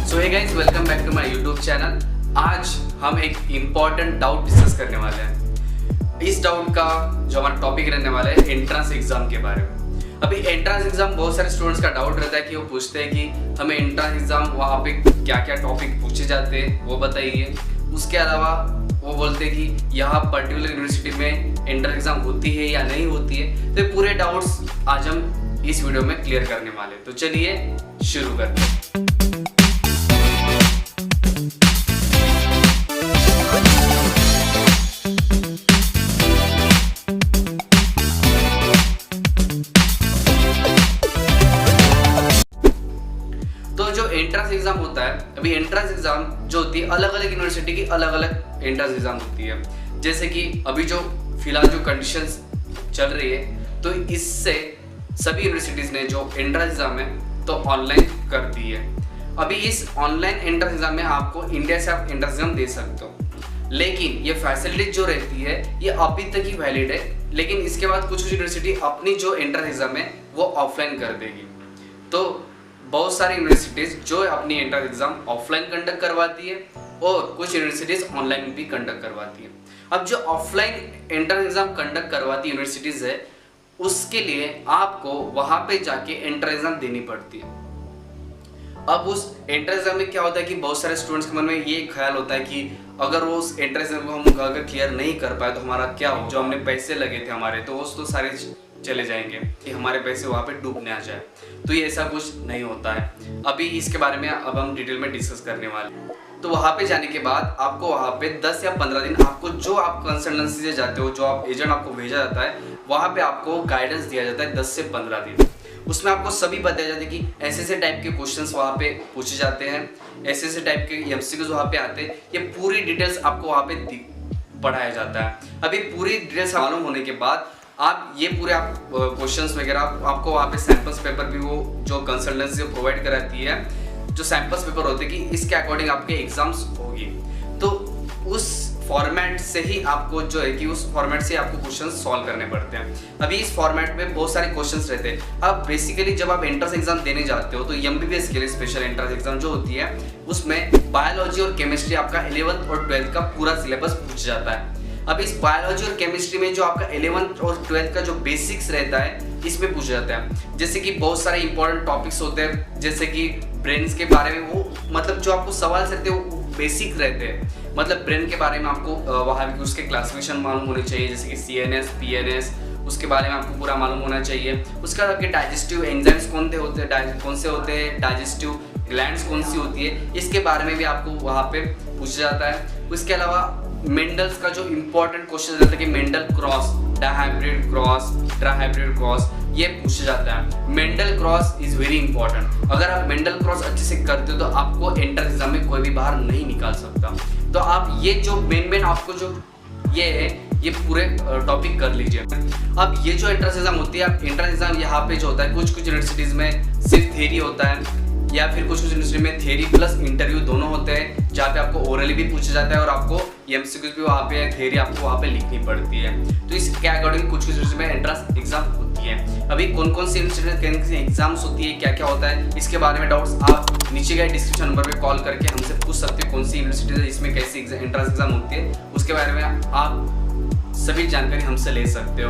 So hey guys, welcome back to my YouTube channel. आज हम एक इम्पॉर्टेंट डाउट डिस्कस करने वाले हैं। इस डाउट का जो हमारा टॉपिक रहने वाला है एंट्रेंस एग्जाम के बारे में। अभी एंट्रेंस एग्जाम बहुत सारे स्टूडेंट्स का डाउट रहता है कि वो पूछते हैं कि हमें एंट्रेंस एग्जाम वहाँ पे क्या क्या टॉपिक पूछे जाते हैं वो बताइए। उसके अलावा वो बोलते हैं कि यहाँ पर्टिकुलर यूनिवर्सिटी में एंट्रेंस एग्जाम होती है या नहीं होती है। तो पूरे डाउट्स आज हम इस वीडियो में क्लियर करने वाले हैं। तो चलिए शुरू करते हैं। तो जो एंट्रेंस एग्जाम होता है, अभी एंट्रेंस एग्जाम जो होती है अलग अलग यूनिवर्सिटी की अलग अलग एंट्रेंस एग्जाम होती है। जैसे कि अभी जो फिलहाल जो कंडीशंस चल रही है, तो इससे सभी यूनिवर्सिटीज ने जो एंट्रेंस एग्जाम है तो ऑनलाइन कर दी है। अभी इस ऑनलाइन एंट्रेंस एग्जाम में आपको इंडिया से आप एंट्रेंस एग्जाम दे सकते हो, लेकिन ये फैसिलिटी जो रहती है ये अभी तक ही वैलिड है। लेकिन इसके बाद कुछ यूनिवर्सिटी अपनी जो एंट्रेंस एग्जाम है वो ऑफलाइन कर देगी। तो बहुत सारी यूनिवर्सिटीज जो अपनी एंट्रेंस एग्जाम ऑफलाइन कंडक्ट करवाती है और कुछ यूनिवर्सिटीज ऑनलाइन भी कंडक्ट करवाती है। अब जो ऑफलाइन एंट्रेंस एग्जाम कंडक्ट करवाती यूनिवर्सिटीज है, उसके लिए आपको वहां पे जाके एंट्रेंस एग्जाम देनी पड़ती है। अब उस एंट्रेंस एग्जाम में क्या होता है कि बहुत सारे स्टूडेंट्स के मन में ये ख्याल होता है कि अगर वो उस एंट्रेंस एग्जाम को हम अगर क्लियर नहीं कर पाए तो हमारा क्या हो, जो हमने पैसे लगे थे हमारे तो वो तो सारे चले जाएंगे कि हमारे पैसे वहाँ पे डूबने आ जाए। तो ये ऐसा कुछ नहीं होता है। अभी इसके बारे में अब हम डिटेल में डिस्कस करने वाले हैं। तो वहाँ पे जाने के बाद आपको वहाँ पे 10 या 15 दिन आपको जो आप कंसल्टेंसी से जाते हो, जो आप एजेंट आपको भेजा जाता है, वहाँ पे आपको गाइडेंस दिया जाता है 10 से 15 दिन। उसमें आपको सभी बताया जाता है कि ऐसे ऐसे टाइप के क्वेश्चंस वहाँ पे पूछे जाते हैं, ऐसे ऐसे टाइप के एमसीक्यूज वहाँ पे आते हैं। ये पूरी डिटेल्स आपको वहाँ पे पढ़ाया जाता है। अभी पूरी डिटेल्स मालूम होने के बाद आप ये पूरे आप क्वेश्चंस वगैरह आपको वहाँ पे सैम्पल्स पेपर भी वो जो कंसल्टेंसी प्रोवाइड कराती है, जो सैम्पल्स पेपर होते हैं कि इसके अकॉर्डिंग आपके एग्जाम्स होगी। तो उस फॉर्मेट से ही आपको जो है कि उस फॉर्मेट से आपको क्वेश्चंस सॉल्व करने पड़ते हैं। अभी इस फॉर्मेट में बहुत सारे क्वेश्चंस रहते हैं। अब बेसिकली जब आप एंट्रेंस एग्जाम देने जाते हो तो एमबीबीएस के लिए स्पेशल एंट्रेंस एग्जाम जो होती है उसमें बायोलॉजी और केमिस्ट्री आपका 11th और 12th का पूरा सिलेबस पूछा जाता है। अब इस बायोलॉजी और केमिस्ट्री में जो आपका 11th और 12th का जो बेसिक्स रहता है इसमें पूछा जाता है। जैसे कि बहुत सारे इंपॉर्टेंट टॉपिक्स होते हैं, जैसे कि ब्रेन्स के बारे में, वो मतलब जो आपको सवाल रहते हैं वो बेसिक रहते हैं। मतलब ब्रेन के बारे में आपको वहाँ उसके क्लासिफिकेशन मालूम होने चाहिए, जैसे कि CNS, PNS, उसके बारे में आपको पूरा मालूम होना चाहिए। उसके बाद आपके डाइजेस्टिव एंजाइम्स कौन से होते हैं, डाइजेस्टिव ग्लैंड्स कौन सी होती है, इसके बारे में भी आपको वहाँ पे पूछा जाता है। उसके अलावा मेंडल्स का जो इंपॉर्टेंट क्वेश्चन रहता है कि Mendel cross, dihybrid cross, trihybrid cross, ये पूछा जाता है। Mendel cross is very important. अगर आप मेंडल क्रॉस अच्छे से करते हो तो आपको एंट्रेंस एग्जाम में कोई भी बाहर नहीं निकाल सकता। तो आप ये जो मेन आपको जो ये है ये पूरे टॉपिक कर लीजिए। अब ये जो एंट्रेंस एग्जाम होती है, अब एंट्रेंस एग्जाम यहाँ पे जो होता है कुछ यूनिवर्सिटीज में सिर्फ थ्योरी होता है, या फिर कुछ यूनिवर्सिटी में थ्योरी प्लस इंटरव्यू दोनों होते हैं, जहाँ पे आपको ओरली भी पूछा जाता है और आपको एमसीक्यूज भी वहाँ पे थ्योरी आपको वहाँ पे लिखनी पड़ती है। तो इसके अकॉर्डिंग कुछ यूनिवर्सिटी में एंट्रेंस एग्जाम होती है। अभी कौन कौन सी यूनिवर्सिटी एग्जाम्स होती है, क्या क्या होता है, इसके बारे में डाउट्स आप नीचे गए डिस्क्रिप्शन नंबर पे कॉल करके हमसे पूछ सकते हो। कौन सी यूनिवर्सिटी है, इसमें कैसी एंट्रेंस एग्जाम होती है, उसके बारे में आप सभी जानकारी हमसे ले सकते हो।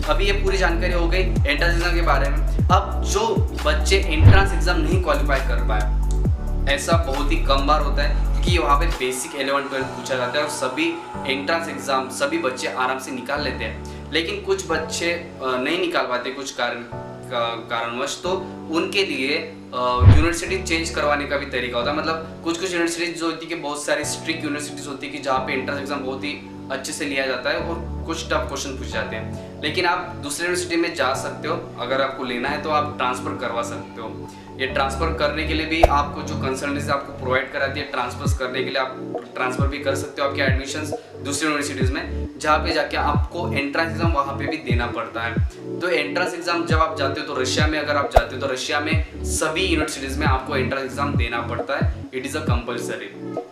अभी ये पूरी जानकारी हो गई एंट्रेंस एग्जाम के बारे में। अब जो बच्चे एंट्रेंस एग्जाम नहीं क्वालिफाई कर पाए, ऐसा बहुत ही कम बार होता है क्योंकि वहाँ पे बेसिक 11th 12th पूछा जाता है और सभी एंट्रेंस एग्जाम सभी बच्चे आराम से निकाल लेते हैं। लेकिन कुछ बच्चे नहीं निकाल पाते कुछ कारणवश, तो उनके लिए यूनिवर्सिटी चेंज करवाने का भी तरीका होता है। मतलब कुछ यूनिवर्सिटीज जो होती है कि बहुत सारी स्ट्रिक्ट यूनिवर्सिटीज होती है कि जहाँ पे एंट्रेंस एग्जाम बहुत ही अच्छे से लिया जाता है और कुछ टफ क्वेश्चन पूछे जाते हैं। लेकिन आप दूसरे यूनिवर्सिटी में जा सकते हो, अगर आपको लेना है तो आप ट्रांसफ़र करवा सकते हो। ये ट्रांसफ़र करने के लिए भी आपको जो कंसल्टेंसी आपको प्रोवाइड कराती है, ट्रांसफर करने के लिए आप ट्रांसफ़र भी कर सकते हो आपके एडमिशन्स दूसरी यूनिवर्सिटीज़ में, जहाँ पे जाके आपको एंट्रेंस एग्जाम वहाँ पे भी देना पड़ता है। तो एंट्रेंस एग्जाम जब आप जाते हो तो रशिया में अगर आप जाते हो तो रशिया में सभी यूनिवर्सिटीज़ में आपको एंट्रेंस एग्जाम देना पड़ता है। इट इज़ अ कंपल्सरी,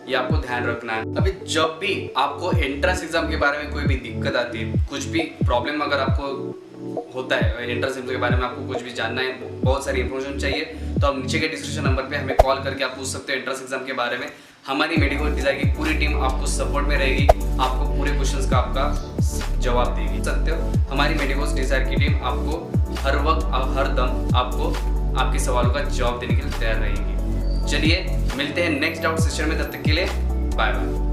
ये आपको ध्यान रखना है। अभी जब भी आपको एंट्रेंस एग्जाम के बारे में कोई भी दिक्कत आती है, कुछ भी प्रॉब्लम अगर आपको होता है एंट्रेंस एग्जाम के बारे में, आपको कुछ भी जानना है, बहुत सारी इंफॉर्मेशन चाहिए, तो आप नीचे के डिस्क्रिप्शन नंबर पे हमें कॉल करके आप पूछ सकते हो एंट्रेंस एग्जाम के बारे में। हमारी मेडिकोज डिजायर की पूरी टीम आपको सपोर्ट में रहेगी, आपको पूरे क्वेश्चंस का आपका जवाब देगी। सकते हो हमारी मेडिकोज डिजायर की टीम आपको हर वक्त हर दम आपको आपके सवालों का जवाब देने के लिए तैयार रहेगी। चलिए मिलते हैं नेक्स्ट डाउट सेशन में, तब तक के लिए बाय बाय।